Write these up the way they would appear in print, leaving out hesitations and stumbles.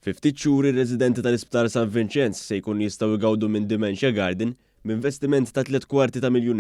Fi ftit xhur ir-residenti tal-Isptar San Vincenz se jkunu jistgħu jgawdu minn Dementia Garden b'investiment ta' €3/4 miljun.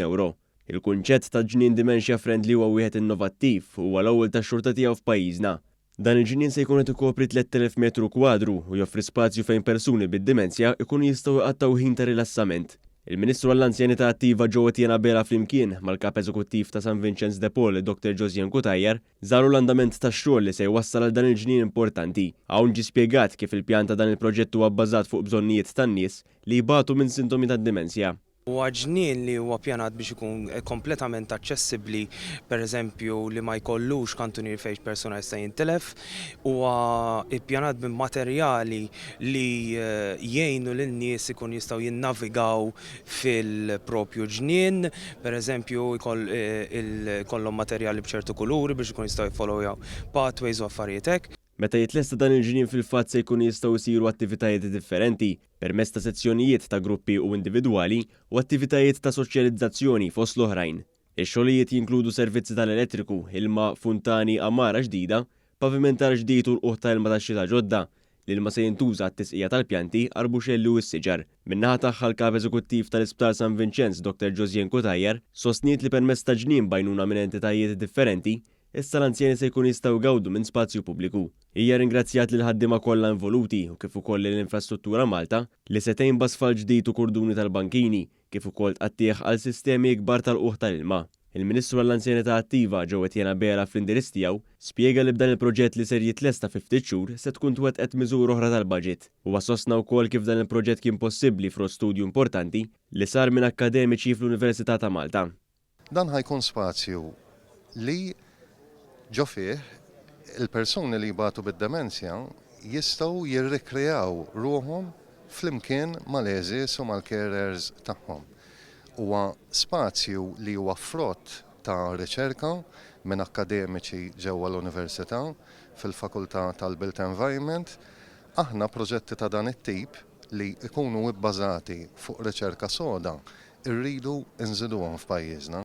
Il-kunċett ta' ġnien dementia friendly huwa wieħed innovattiv u huwa l-ewwel tax-xorta tiegħu f'pajjiżna. Dan il-ġnien se jkun qed ikopri 3000 metru kwadru u joffri spazju fejn persuni bid-dimensja jkunu jistgħu jqattaw ħin ta' rilassament. Il-Ministru għall-Anzjanità Attiva ġewwa Tiena Bela flimkien mal-Kap Eżekuttiv ta' San Vincenz de Paul, Dr. Josien Kutajjar, żaru l-andament tax-xogħol li se jwassal għal dan il-ġnien importanti. Hawn ġie spjegat kif il-pjan ta' dan il-proġett huwa bbażat fuq bżonnijiet tan-nies li jbatu minn sintomi tad-dimensja. Huwa ġnien li huwa ppjanat biex ikun kompletament aċċessibbli, pereżempju li ma jkollux kantunier fejn persuna jista' jintilef, huwa ppjanat b'materjali li jgħinu lin-nies ikun jistgħu jinnavigaw fil-propju ġnien, pereżempju jkollhom materjali b'ċertu kuluri biex ikun jistgħu jfollowjaw pathways u affarijiet hekk. Meta jitlesta dan il-ġnien fil-fatt se jkunu jistgħu jsiru attivitajiet differenti permezz ta' sezzjonijiet ta' gruppi u individwali u attivitajiet ta' soċjalizzazzjoni fost l-oħrajn. Ix-xogħlijiet jinkludu servizzi tal-elettriku, ilma, funtani, amara ġdida, pavimentar ġdid u l-qoħ ta' ilma tax-xita ġodda. L-ilma se jintuża għat-tisqija tal-pjanti, arbuxelli u s-siġar. Min-naħa tagħha l-Kap Eżekuttiv tal-Isptar San Vincenz, Dr. Josien Kutajjar, sostniet li permezz ta' ġnien bajnuna minn entitajiet differenti, issa l-anzjani se jkun jistgħu jgawdu minn spazju pubbliku. Hija ringrazzjat lil ħaddiema kollha involuti u kif ukoll l-infrastruttura Malta li se tgħin b'asfalt ġdid u kurduni tal-bankini kif ukoll tqattih għal sistemi kbar tal-qoħ tal-ilma. Il-Ministru għall-Anzjanità Attiva ġewwa Tiena Bela fl-indirizz tiegħu spjega li b'dan il-proġett li ser jitlesta fi ftit xhur se tkun twettqet miżur oħra tal-baġit. Huwa sostna wkoll kif dan il-proġett kien possibbli frott studju importanti li sar minn akkademiċi fl-Università ta' Malta. Dan ħajkun spazju li ġo fih il-persuni li jbatu bid-demenzja jistgħu jirrikreaw ruhom flimkien mal-eżis u mal-carers tagħhom. Huwa spazju li huwa frott ta' riċerka minn akkademiċi ġewwa l-Università fil-Fakultà tal-Built Environment. Aħna proġetti ta' dan it-tip li jkunu bbażati fuq riċerka soda irridu nżiduhom f'pajjiżna.